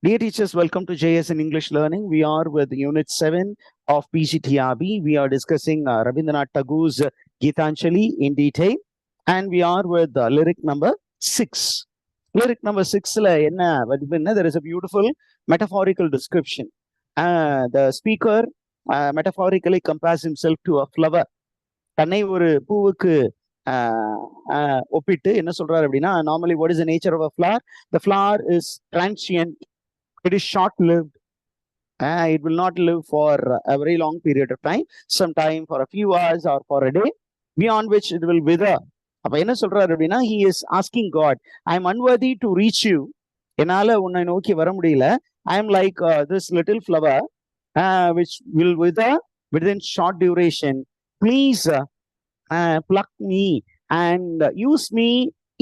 Dear teachers, welcome to JS in English Learning. We are with Unit 7 of PGTRB. We are discussing Rabindranath Tagore's Gitanjali in detail. And we are with lyric number 6. Lyric number 6, there is a beautiful metaphorical description. The speaker metaphorically compares himself to a flower. தன்னை ஒரு பூவுக்கு ஒப்பிட்டு என்ன சொல்றாரு அப்படின்னா, normally what is the nature of a flower? The flower is transient. It is short-lived. It will not live for a very long period of time. Sometime for a few hours or for a day, beyond which it will wither. அப்ப என்ன சொல்றாரு அப்படின்னா, he is asking God, I am unworthy to reach you. என்னால உன்னை நோக்கி வர முடியல. I am like this little flower which will wither within short duration. Please pluck me and use me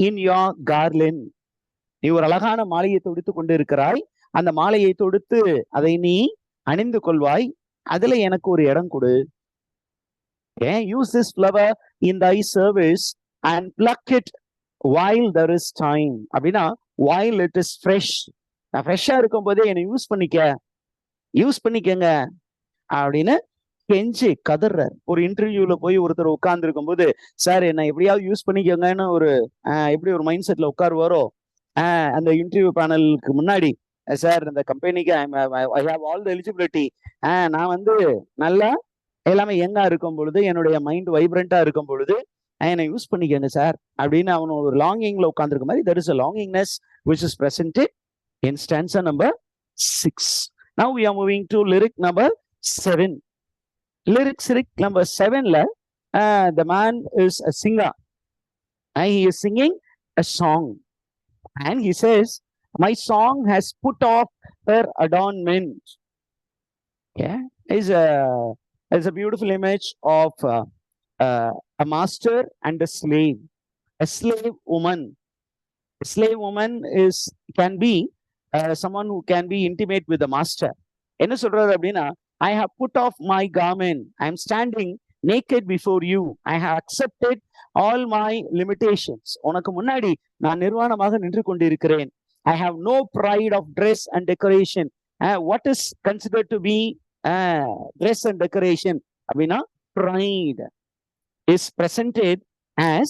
in your garland. நீ ஒரு அழகான மாலையை தொடுத்து கொண்டு இருக்கிறாய். அந்த மாலையை தொடுத்து அதை நீ அணிந்து கொள்வாய். அதுல எனக்கு ஒரு இடம் கொடு. Use this flower in thy service and pluck it while there is time. அப்படின்னா while it is fresh. நான் ஃப்ரெஷ்ஷா இருக்கும் போதே என்னை யூஸ் பண்ணிக்கங்க அப்படின்னு கெஞ்சி கதறார். ஒரு இன்டர்வியூல போய் ஒருத்தர் உட்கார்ந்து இருக்கும் போது, சார் என்ன எப்படியாவது யூஸ் பண்ணிக்கோங்கன்னு ஒரு எப்படி ஒரு மைண்ட் செட்ல உட்காருவாரோ, அந்த இன்டர்வியூ பேனலுக்கு முன்னாடி, சார் இந்த கம்பெனிக்கு I have all the eligibility, நான் வந்து நல்லா எல்லாமே யங்கா இருக்கும் பொழுது, என்னுடைய மைண்ட் வைப்ரண்டா இருக்கும் பொழுது என்னை யூஸ் பண்ணிக்கோங்க சார் அப்படின்னு அவன் ஒரு லாங்கிங்ல உட்கார்ந்துருக்க மாதிரி, there is a longingness which is presented in stanza number 6. Now we are moving to lyric number 7. Lyric number 7 la the man is a singer and he is singing a song and he says, my song has put off her adornment. Is a beautiful image of a master and a slave. A slave woman can be someone who can be intimate with the master. என்ன சொல்றாரு அப்படின்னா, I have put off my garment. I am standing naked before you. I have accepted all my limitations. உனக்கு முன்னாடி நான் நிர்வாணமாக நின்று கொண்டிருக்கிறேன். I have no pride of dress and decoration. What is considered to be dress and decoration? அப்படின்னா pride is presented as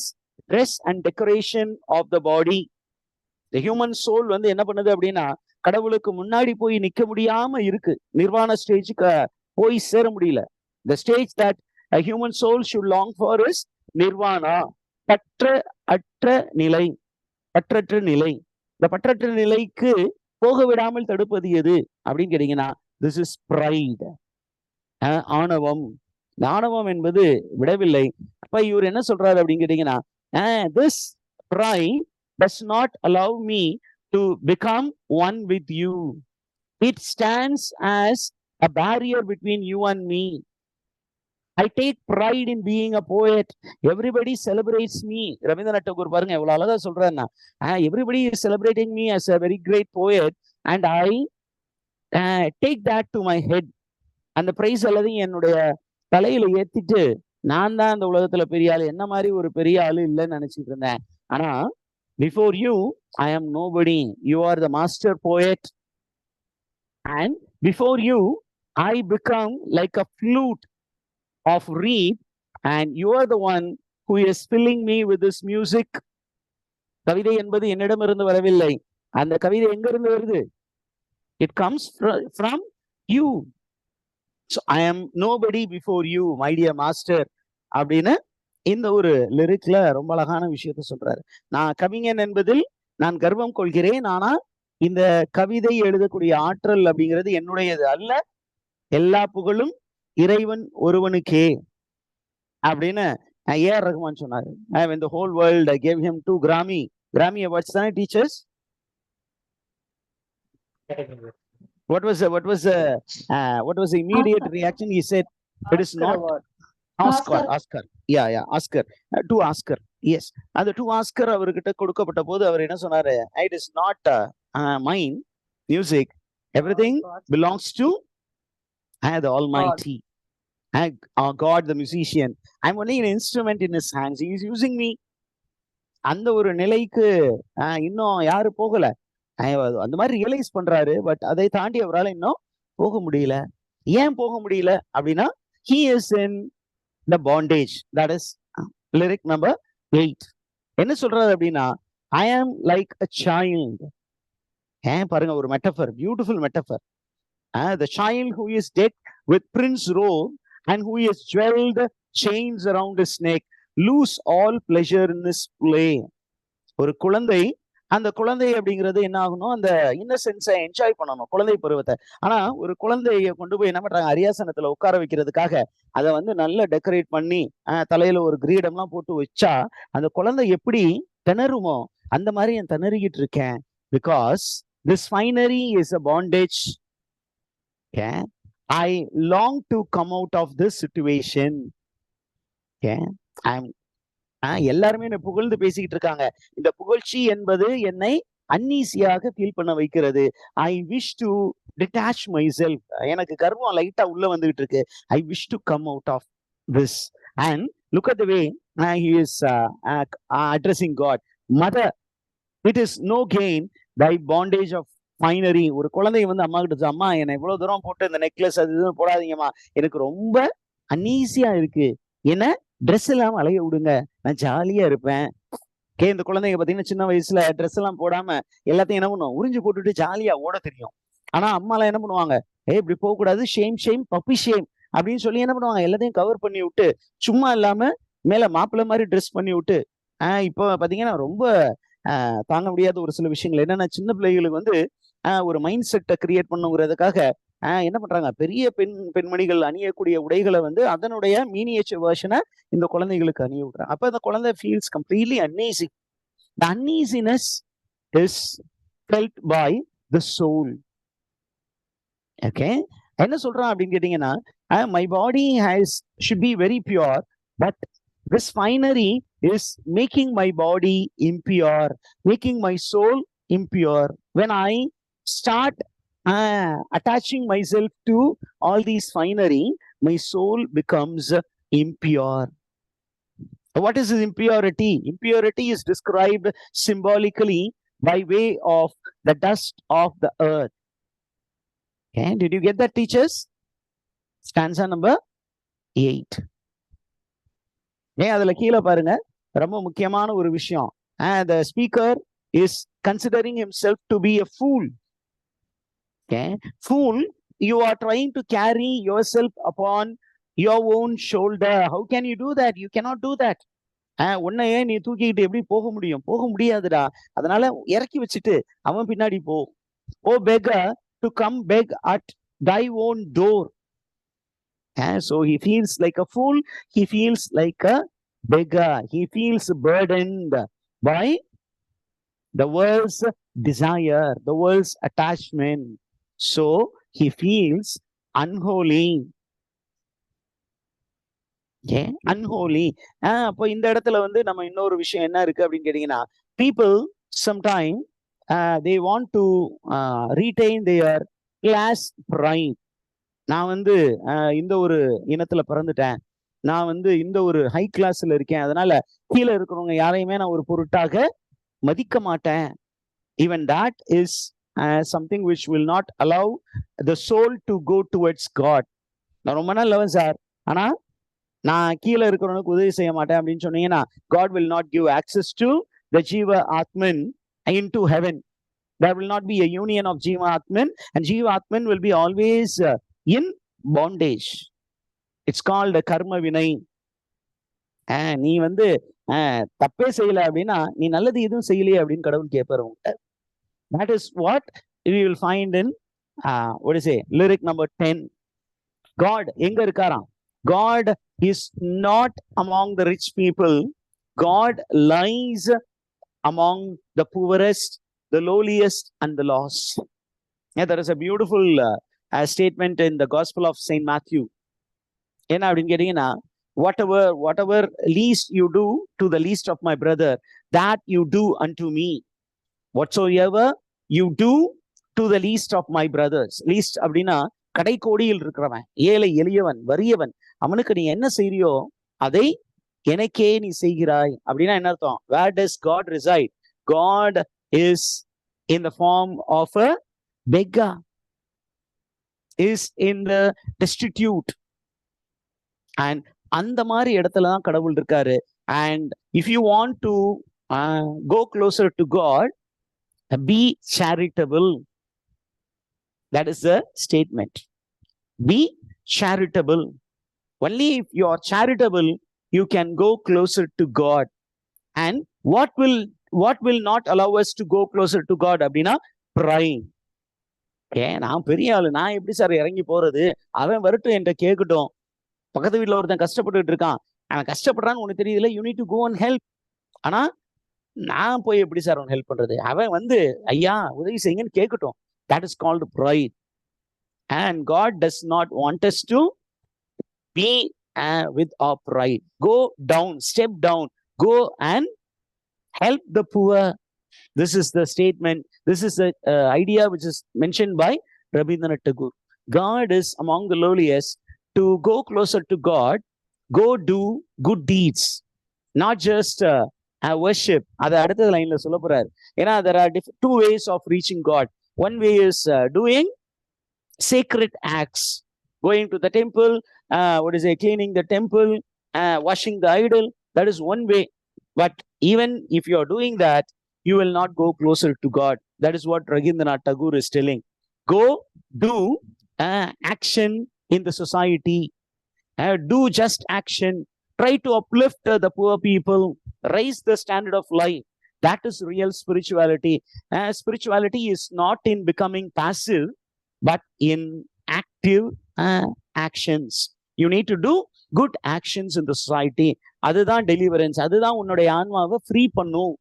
dress and decoration of the body. The human soul வந்து என்ன பண்ணுது அப்படின்னா, கடவுளுக்கு முன்னாடி போய் நிக்க முடியாம இருக்கு. நிர்வாண ஸ்டேஜுக்கு போய் சேர முடியல. The stage that a human soul should long for is nirvana. பற்றற்ற நிலை. இந்த பற்றற்ற நிலைக்கு போக விடாமல் தடுப்பது எது அப்படின்னு கேட்டீங்கன்னா, this is pride. ஆணவம். இந்த ஆணவம் என்பது விடவில்லை. அப்ப இவர் என்ன சொல்றாரு அப்படின்னு கேட்டீங்கன்னா, this pride does not allow me to become one with you. It stands as a barrier between you and me. I take pride in being a poet. Everybody celebrates me. Rabindranath Tagore பாருங்க எவ்வளவு அழகா சொல்றாருன்னா, everybody is celebrating me as a very great poet and I take that to my head. அந்த price எல்லாத்தையும் என்னுடைய தலையில ஏத்திட்டு, நான் தான் அந்த உலகத்துல பெரிய ஆளு, என்ன மாதிரி ஒரு பெரிய ஆளு இல்லைன்னு நினைச்சிட்டு இருந்தேன். ஆனா before you, I am nobody. You are the master poet. And before you, I become like a flute of reed and you are the one who is filling me with this music. கவிதை என்பது என்னிடமிருந்து வரவில்லை. அந்த கவிதை எங்கிருந்து வருது? It comes from you. So I am nobody before you, my dear master. அப்படின்னு இந்த ஒரு லிரிக்ல ரொம்ப அழகான விஷயத்த சொல்றாரு. நான் கவிஞன் என்பதில் நான் கர்வம் கொள்கிறேன். ஆனா இந்த கவிதை எழுதக்கூடிய ஆற்றல் அப்படிங்கிறது என்னுடையது அல்ல. எல்லா புகழும் இறைவன் ஒருவனுக்கே அப்படின்னு ஏஆர் ரஹ்மான் சொன்னாரு. When the whole world gave him 2 Grammy awards, தானே teachers? What was the immediate reaction? He said, it is not Oscar. Oscar. 2 Oscar. Yes. அந்த 2 Oscar அவர்கிட்ட கொடுக்கப்பட்ட போது அவர் என்ன சொன்னாரு? It is not mine music. Everything belongs to the Almighty. God the musician. I'm only an instrument in his hands. He is using me. அந்த ஒரு நிலைக்கு இன்னும் யாரு போகல. அந்த மாதிரி ரியலைஸ் பண்றாரு. பட் அதை தாண்டி அவரால் இன்னும் போக முடியல. ஏன் போக முடியல அப்படின்னா, he is in the bondage. That is lyric number 8. என்ன சொல்றாரு அப்படின்னா, I am like a child. பாருங்க, ஒரு metaphor, beautiful metaphor. The child who is decked with prince robe and who is jeweled chains around his neck lose all pleasure in his play. ஒரு குழந்தை, அந்த குழந்தை அப்படிங்கிறது என்ன ஆகணும், அந்த இன்னசென்ஸை என்ஜாய் பண்ணணும், குழந்தை பருவத்தை. ஆனா ஒரு குழந்தைய கொண்டு போய் என்ன பண்றாங்க, அரியாசனத்துல உட்கார வைக்கிறதுக்காக அதை வந்து நல்லா டெக்கரேட் பண்ணி தலையில ஒரு கிரீடம்லாம் போட்டு வச்சா அந்த குழந்தை எப்படி திணறுமோ அந்த மாதிரி நான் திணறிக்கிட்டு இருக்கேன். Because this finery is a bondage. I long to come out of this situation. எல்லாருமே என்ன புகழ்ந்து பேசிக்கிட்டு இருக்காங்க. இந்த புகழ்ச்சி என்பது என்னை அன்ஈசியாக ஃபீல் பண்ண வைக்கிறது. I wish to detach myself. எனக்கு கர்வம் லைட்டா உள்ள வந்துகிட்டு இருக்கு. I wish to come out of this. And look at the way he is addressing God. Mother, it is no gain thy bondage of finery. ஒரு குழந்தை வந்து அம்மா கிட்ட, அம்மா என்னை இவ்வளவு தூரம் போட்டு இந்த நெக்லஸ் அது இதுன்னு போடாதீங்கம்மா, எனக்கு ரொம்ப அன்ஈசியா இருக்கு, என்ன ட்ரெஸ் எல்லாம் அலைய விடுங்க, நான் ஜாலியா இருப்பேன். இந்த குழந்தைங்க பாத்தீங்கன்னா சின்ன வயசுல ட்ரெஸ் எல்லாம் போடாம எல்லாத்தையும் என்ன பண்ணுவோம், உறிஞ்சு போட்டுட்டு ஜாலியா ஓட தெரியும். ஆனா அம்மா எல்லாம் என்ன பண்ணுவாங்க, இப்படி போக கூடாது, ஷேம் ஷேம் பப்பி ஷேம் அப்படின்னு சொல்லி என்ன பண்ணுவாங்க, எல்லாத்தையும் கவர் பண்ணி விட்டு சும்மா இல்லாம மேல மாப்பிள்ளை மாதிரி ட்ரெஸ் பண்ணி விட்டு இப்போ பாத்தீங்கன்னா ரொம்ப தாங்க முடியாத ஒரு சில விஷயங்கள் என்னன்னா, சின்ன பிள்ளைகளுக்கு வந்து ஒரு மைண்ட் செட்டை கிரியேட் பண்ணுங்கிறதுக்காக என்ன பண்றாங்க, பெரிய பெண்மணிகள் அணியக்கூடிய உடைகளை வந்து அதனுடைய மீனியேச்சர் வெர்ஷனை இந்த குழந்தைகளுக்கு அணிய விடுறாங்க. அப்ப அந்த குழந்தை feels completely uneasy. The uneasiness is felt by the soul. Okay, என்ன சொல்றான் அப்படின்னு கேட்டீங்கன்னா, my body should be very pure, but this finery is making my body impure, making my soul impure. When I start attaching myself to all these finery, my soul becomes impure. What is impurity? Impurity is described symbolically by way of the dust of the earth. Okay, did you get that, teachers? Stanza number 8. அதுல கீழே பாருங்க, ரொம்ப முக்கியமான ஒரு விஷயம். The speaker is considering himself to be a fool. Okay, fool, you are trying to carry yourself upon your own shoulder. How can you do that? You cannot do that. உன்னையே நீ தூக்கிக்கிட்டு எப்படி போக முடியும்? போக முடியாதுடா. அதனால இறக்கி வச்சுட்டு அவன் பின்னாடி போ. Oh beggar, to come beg at thy own door. So he feels like a fool. He feels like a beggar. He feels burdened by the world's desire, the world's attachment. So he feels unholy. Unholy. அப்போ இந்த இடத்துல வந்து நம்ம இன்னொரு விஷயம் என்ன இருக்கு அப்படின்னு கேட்டீங்கன்னா, people sometime they want to retain their class pride. நான் வந்து இந்த ஒரு இனத்துல பிறந்துட்டேன், நான் வந்து இந்த ஒரு ஹை கிளாஸ்ல இருக்கேன், அதனால கீழே இருக்கிறவங்க யாரையுமே நான் ஒரு பொருட்டாக மதிக்க மாட்டேன். Even that is something which will not allow the soul to go towards God. நான் ரொம்ப நாள் லவன் சார், ஆனா நான் கீழே இருக்கிறவனுக்கு உதவி செய்ய மாட்டேன் அப்படின்னு சொன்னீங்கன்னா, God will not give access to the Jiva Atman into heaven. There will not be a union of Jiva Atman, and Jiva Atman will be always in bondage. It's called a karma vinay. நீ வந்து தப்பே செய்யல அப்படின்னா நீ நல்லது எதுவும் செய்யலையே அப்படின்னு கடவுள் கேட்பாரு உங்ககிட்ட. That is what we will find in lyric number 10. God எங்க இருக்காராம்? God is not among the rich people. God lies among the poorest, the lowliest, and the lost. There is a beautiful statement in the Gospel of Saint Matthew. என்ன அப்படின்னு கேட்டீங்கன்னா, whatever least you do to the least of my brother, that you do unto me. Whatsoever you do to the least of my brothers. Least அப்படின்னா கடைக்கோடியில் இருக்கிறவன், ஏழை எளியவன், வறியவன், அவனுக்கு நீ என்ன செய்யறியோ அதை எனக்கே நீ செய்கிறாய் அப்படின்னா என்ன அர்த்தம்? Where does God reside? God is in the form of a beggar, is in the destitute. And அந்த மாதிரி இடத்துல தான் கடவுள் இருக்காரு. And if you want to go closer to God, be charitable. That is the statement. Be charitable. Only if you are charitable, you can go closer to God. And what will not allow us to go closer to God? அப்படின்னா pride. நான் பெரிய ஆளு, நான் எப்படி sir இறங்கி போறது? அவன் வரட்டும் என்கிட்ட கேட்கட்டும். பக்கத்து வீட்டுல ஒருத்தன் கஷ்டப்பட்டுட்டு இருக்கான், அவன் கஷ்டப்படுறான்னு உனக்கு தெரியல, you need to go and help. ஆனா நான் போய் எப்படி சார் அவன் ஹெல்ப் பண்றது? அவன் வந்து ஐயா உதவி செய்யுங்கன்னு கேட்கட்டும். That is called pride. And God does not want us to be with our pride. Go down, step down, go and help the poor. This is the statement. This is the idea which is mentioned by Rabindranath Tagore. God is among the lowliest. To go closer to God, go do good deeds, not just worship. Ada adutha line la solla porar. Ena there are two ways of reaching God. One way is doing sacred acts, going to the temple, cleaning the temple, washing the idol. That is one way. But even if you are doing that, you will not go closer to God. That is what Rabindranath Tagore is telling. Go do action in the society. Do just action. Try to uplift the poor people. Raise the standard of life. That is real spirituality. Spirituality is not in becoming passive, but in active actions. You need to do good actions in the society. அதுதான் deliverance. அதுதான் உன்னுடைய ஆன்மாவை free பண்ணும்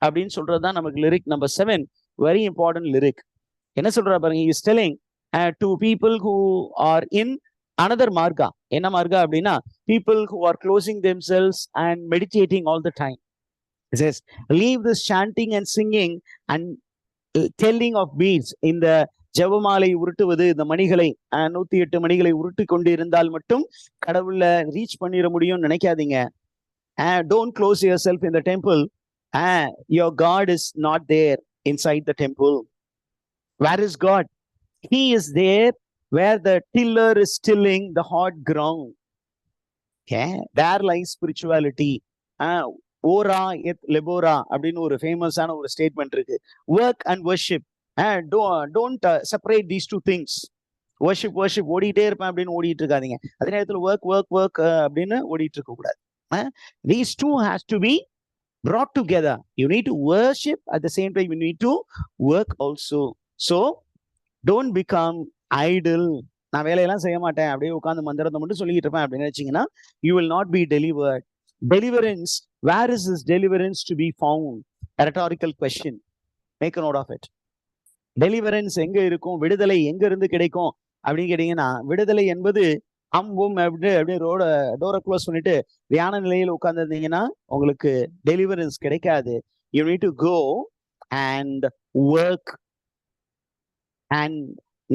அப்படின்னு சொல்றதுதான் நமக்கு lyric number 7. Very important lyric. என்ன சொல்றா பாருங்க. Is telling to people who are in another marga. என்ன மார்கா அப்படின்னா people who are closing themselves and meditating all the time. It says, leave this chanting and singing and telling of beads. இந்த ஜெபமாலை உருட்டுவது, இந்த மணிகளை 108 மணிகளை உருட்டி கொண்டு இருந்தால் மட்டும் கடவுள ரீச் பண்ணிட முடியும்னு நினைக்காதீங்க. Don't close yourself in the temple. Your God is not there inside the temple. Where is God? He is there where the tiller is tilling the hard ground. There lies spirituality. Ora et lebora அப்படின்னு ஒரு ஃபேமஸான ஒரு statement இருக்கு. Work and worship. Don't separate these two things. Worship ஓடிட்டே இருப்பேன் அப்படின்னு ஓடிட்டு இருக்காதீங்க. அதே நேரத்தில் work அப்படின்னு ஓடிட்டு இருக்க கூடாது. These two has to be brought together. You need to worship, at the same time you need to work also. So don't become idle. நான் வேலையெல்லாம் செய்ய மாட்டேன், அப்படியே உட்கார்ந்து மந்திரத்தை மட்டும் சொல்லிட்டு இருப்பேன் அப்படின்னு நினைச்சீங்கன்னா you will not be delivered. Deliverance, where is this deliverance to be found? A rhetorical question. Make a note of it. Deliverance எங்க இருக்கும், விடுதலை எங்க இருந்து கிடைக்கும் அப்படின்னு கேட்டீங்கன்னா, விடுதலை என்பது அப்படியே டோரை க்ளோஸ் பண்ணிட்டு தியான நிலையில் உட்கார்ந்து இருந்தீங்கன்னா உங்களுக்கு டெலிவரன்ஸ் கிடைக்காது. You need to go and work and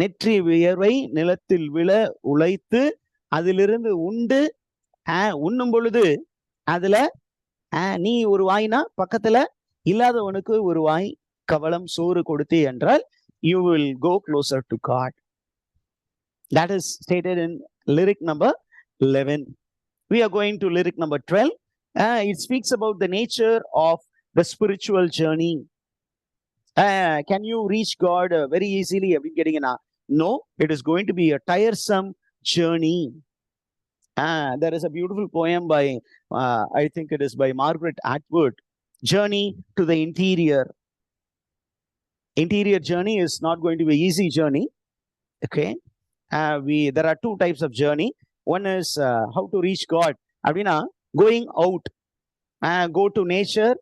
நெற்றி வியர்வை நிலத்தில் விழ உழைத்து அதிலிருந்து உண்டு. உண்ணும் பொழுது அதுல நீ ஒரு வாய்னா பக்கத்துல இல்லாதவனுக்கு ஒரு வாய் கவளம் சோறு கொடுத்தே என்றால் you will go closer to God. That is stated in lyric number 11. We are going to lyric number 12. It speaks about the nature of the spiritual journey. Can you reach God very easily? No, it is going to be a tiresome journey. There is a beautiful poem by, I think it is by Margaret Atwood, Journey to the Interior. Interior journey is not going to be an easy journey. Okay. There are two types of journey. One is how to reach God. Abdina, going out, go to nature,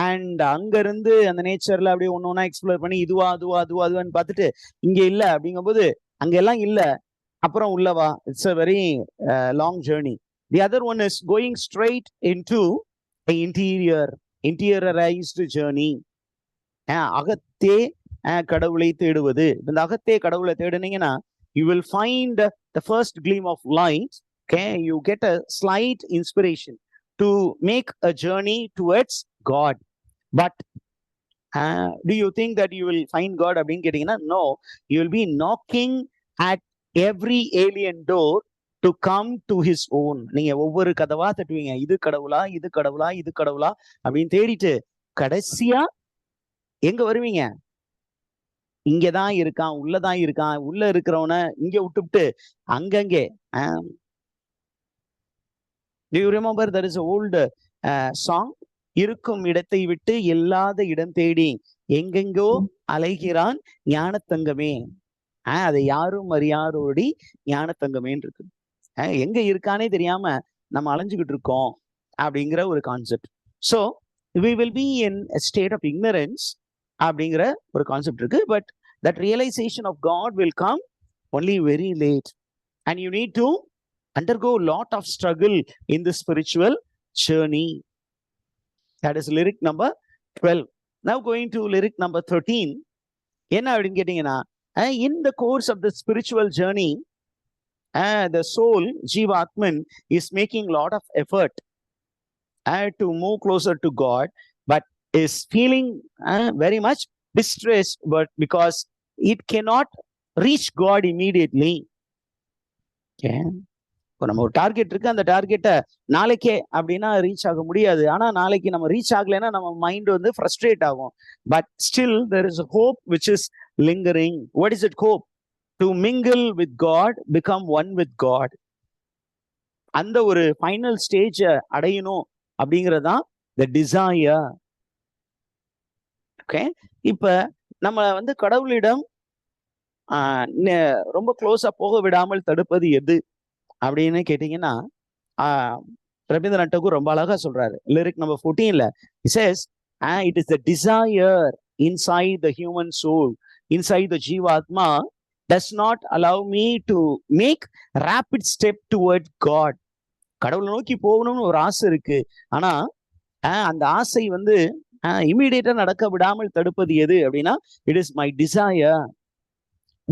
and அங்க இருந்து அந்த நேச்சர்ல அப்படியே ஒன்னொன்னா explore பண்ணி அதுவான்னு பார்த்துட்டு இங்க இல்ல அப்படிங்கும்போது அங்க எல்லாம் இல்ல அப்புறம் உள்ளவா. It's a very long journey. The other one is going straight into the interiorized journey. அகத்தே கடவுளை தேடுவது. இந்த அகத்தே கடவுளை தேடுனீங்கன்னா you will find the first gleam of light. Okay, you get a slight inspiration to make a journey towards God. But Do you think that you will find God அப்படின்னு கேட்டீங்கன்னா, no, you will be knocking at every alien door to come to his own. நீங்க ஒவ்வொரு கதவா தட்டுவீங்க, இது கடவுளா, இது கடவுளா, இது கடவுளா அப்படின்னு தேடிட்டு கடைசியா எங்க வருவீங்க? இங்கதான் இருக்கான், உள்ளதான் இருக்கான், உள்ள இருக்கிறவன இங்க விட்டுவிட்டு அங்கங்கே. Do you remember there is an old song? இருக்கும் இடத்தை விட்டு இல்லாத இடம் தேடி எங்கெங்கோ அலைகிறான் ஞானத்தங்கமே. அதை யாரும் அறியாரோடி ஞானத்தங்கமேன்னு இருக்கு. எங்க இருக்கானே தெரியாம நம்ம அலைஞ்சுக்கிட்டு இருக்கோம் அப்படிங்கிற ஒரு concept. So we will be in a state of ignorance அப்படிங்கிற ஒரு கான்செப்ட் இருக்கு. But that realization of God will come only very late, and you need to undergo a lot of struggle in the spiritual journey. That is lyric number 12. Now going to lyric number 13. என்ன அப்படின்னு கேட்டீங்கன்னா, in the course of the spiritual journey, the soul, Jiva Atman, is making a lot of effort to move closer to God, but is feeling very much distressed, but because it cannot reach God immediately. Okay. இப்போ நம்ம ஒரு target இருக்கு, அந்த டார்கெட்டை நாளைக்கே அப்படின்னா reach ஆக முடியாது. ஆனா நாளைக்கு நம்ம ரீச் ஆகலைன்னா நம்ம மைண்ட் வந்து ஃப்ரஸ்ட்ரேட் ஆகும். But still there is a hope which is lingering. What is it hope? To mingle with God, become one with God. அந்த ஒரு ஃபைனல் ஸ்டேஜ் அடையணும் அப்படிங்கறதுதான் the desire. ஓகே, இப்ப நம்ம வந்து கடவுளிடம் ரொம்ப க்ளோஸா போக விடாமல் தடுப்பது எது அப்படின்னு கேட்டீங்கன்னா, ரவீந்திரநாத் டாகூர் ரொம்ப அழகா சொல்றாரு. லிரிக் நம்பர் 14ல he says, it is the desire inside the human soul, inside the Jivatma, does not allow me to make rapid step toward God. கடவுளை நோக்கி போகணும்னு ஒரு ஆசை இருக்கு, ஆனா அந்த ஆசை வந்து இமீடியட்டா நடக்க விடாமல் தடுப்பது எது அப்படின்னா, it is my desire.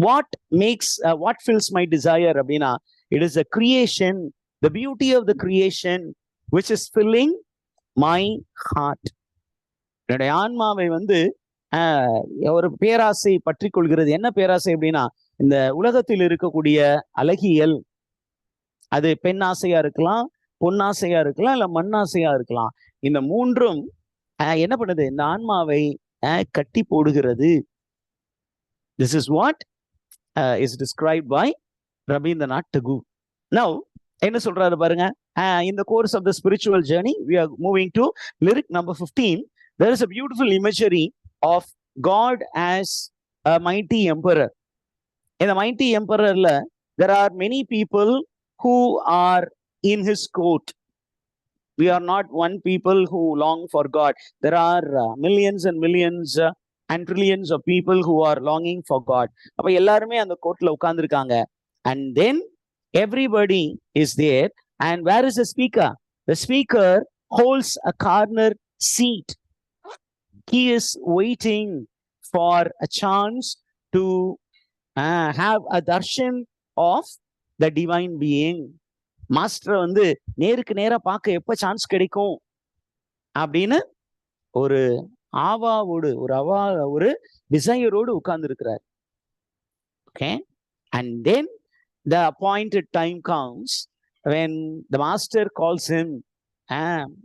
What fills my desire அப்படின்னா, it is a creation, the beauty of the creation which is filling my heart. என்னுடைய ஆன்மாவை வந்து ஒரு பேராசை பற்றி கொள்கிறது. என்ன பேராசை அப்படின்னா, இந்த உலகத்தில் இருக்கக்கூடிய அழகியல், அது பெண் ஆசையா இருக்கலாம், பொன்னாசையா இருக்கலாம், இல்ல மண்ணாசையா இருக்கலாம். இந்த மூன்றும் என்ன பண்ணுது? இந்த ஆன்மாவை கட்டி போடுகிறது. This is what is described by Rabindranath Tagore. Now, என்ன சொல்றாரு பாருங்க. In the course of the spiritual journey, we are moving to lyric number 15. There is a beautiful imagery of God as a mighty emperor. In the mighty emperor, there are many people who are in his court. We are not one people who long for God. There are millions and millions and trillions of people who are longing for God. அப்ப எல்லாருமே அந்த கோர்ட்ல உட்கார்ந்துருக்காங்க. And then everybody is there. And where is the speaker? The speaker holds a corner seat. He is waiting for a chance to have a darshan of the divine being. Master வந்து நேருக்கு நேரா பார்க்க எப்ப chance கிடைக்கும் அப்படின்னு ஒரு ஆவாவோடு, ஒரு டிசையரோடு உட்கார்ந்து இருக்கிறார். Okay, and then the appointed time comes when the master calls him.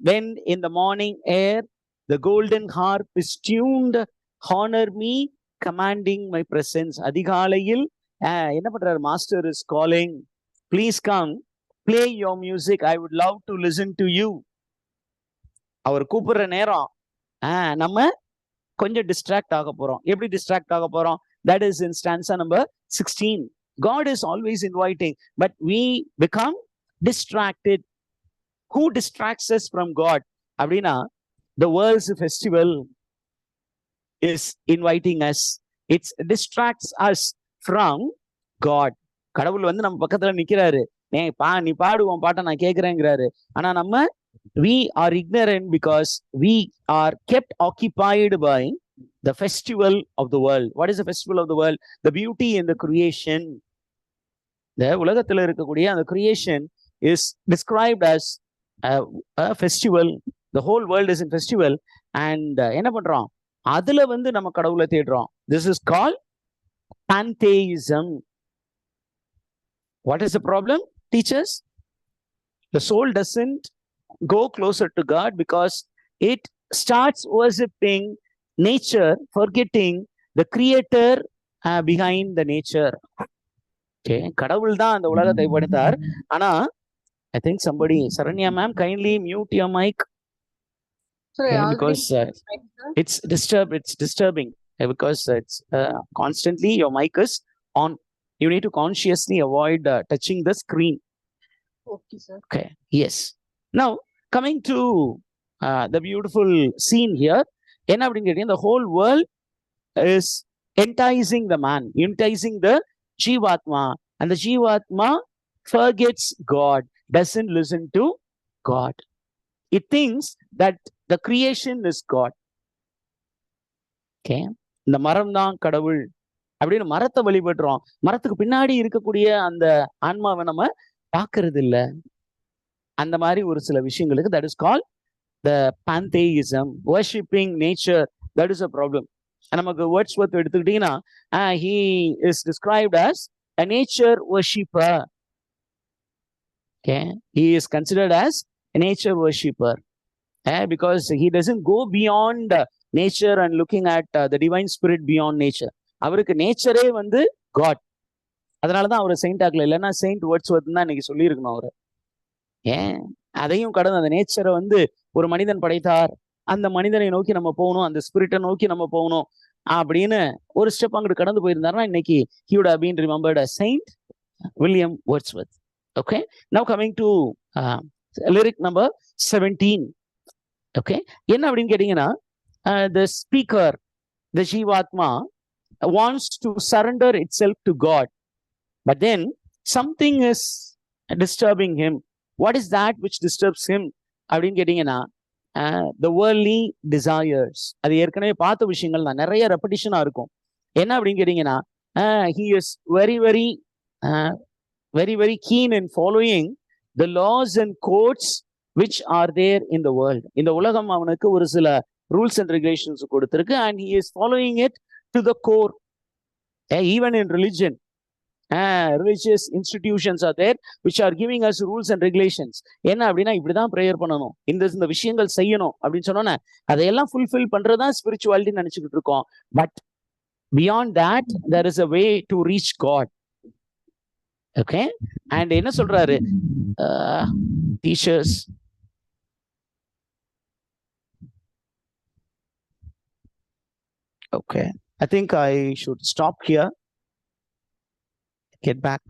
When in the morning air the golden harp is tuned, honor me, commanding my presence. அதிகாலையில் என்ன பண்றாரு? Master is calling, please come, play your music, I would love to listen to you. அவர் கூப்பிடுற நேரம் நம்ம கொஞ்சம் distract ஆக போறோம். எப்படி டிஸ்ட்ராக்ட் ஆக போறோம்? That is in stanza number 16. God is always inviting, but we become distracted. Who distracts us from God? அப்படின்னா, the world's festival is inviting us. It distracts us from God. கடவுள் வந்து நம்ம பக்கத்துல நிக்கிறாரு, நீ பாடுவோம் பாட்டை நான் கேட்கிறேங்கிறாரு. ஆனா நம்ம we are ignorant because we are kept occupied by the festival of the world. What is the festival of the world? The beauty in the creation. இந்த உலகத்துல இருக்கக்கூடிய அந்த creation is described as a festival. The whole world is in festival. And என்ன பண்றோம்? அதுல வந்து நம்ம கடவுளை தேடுறோம். This is called pantheism. What is the problem, teachers? The soul doesn't go closer to God because it starts worshipping nature, forgetting the creator behind the nature. Okay, கடவுள் தான் அந்த உலகத்தை படைத்தார். ஆனா I think somebody, Saranya ma'am, kindly mute your mic. Sorry, Okay, already because it's disturbing because it's constantly your mic is on. You need to consciously avoid touching the screen. Okay, sir. Okay, yes. Now coming to the beautiful scene here, என்ன அப்படின்னு கேட்டீங்க, the whole world is enticing the man, enticing the Jivatma, and the Jivatma forgets God, doesn't listen to God. It thinks that the creation is God. Okay, இந்த மரம் தான் கடவுள் அப்படின்னு மரத்தை வழிபடுறோம். மரத்துக்கு பின்னாடி இருக்கக்கூடிய அந்த ஆன்மாவை நம்ம பார்க்கறது இல்லை. அந்த மாதிரி ஒரு சில விஷயங்களுக்கு that is called the pantheism, worshipping nature. That is a problem. நமக்கு வேர்ட்ஸ்வொர்த் எடுத்துக்கிட்டீங்கன்னா he is described as a nature worshipper. Okay, he is considered as a nature worshipper because he doesn't go beyond nature and looking at the divine spirit beyond nature. அவருக்கு நேச்சரே வந்து God. அதனாலதான் அவரை Saint ஆக்கல, இல்லைன்னா Saint Wordsworth தான் இன்னைக்கு சொல்லியிருக்கணும் அவரு. ஏன் அதையும் கடந்து அந்த நேச்சரை வந்து ஒரு மனிதன் படைத்தார், அந்த மனிதனை நோக்கி நம்ம போகணும், அந்த ஸ்பிரிட்டை நோக்கி நம்ம போகணும் அப்படின்னு ஒரு ஸ்டெப் அங்கிட்டு கடந்து போயிருந்தாருன்னா இன்னைக்கு he would have been remembered as Saint William Wordsworth. Okay, now coming to lyric number 17. Okay, என்ன அப்படின்னு கேட்டீங்கன்னா the speaker, the Jivatma, wants to surrender itself to God, but then something is disturbing him. What is that which disturbs him அப்படின்னு கேட்டீங்கன்னா the worldly desires. அது ஏற்கனவே பார்த்த விஷயங்கள் தான், நிறைய ரெப்படிஷனா இருக்கும். என்ன அப்படின்னு கேட்டீங்கன்னா he is very very keen in following the laws and codes which are there in the world. இந்த உலகம் அவனுக்கு ஒரு சில rules and regulations கொடுத்திருக்கு, and he is following it to the core. Even in religion, religious institutions are there which are giving us rules and regulations. என்ன அப்படின்னா இப்படிதான் prayer பண்ணணும், இந்த விஷயங்கள் செய்யணும் அப்படின்னு சொன்னோன்னே அதையெல்லாம் ஃபுல்ஃபில் பண்றதுதான் ஸ்பிரிச்சுவாலிட்டி நினைச்சுக்கிட்டு இருக்கோம். But beyond that there is a way to reach God. Okay, and என்ன சொல்றாரு teachers? Okay, I think I should stop here, get back.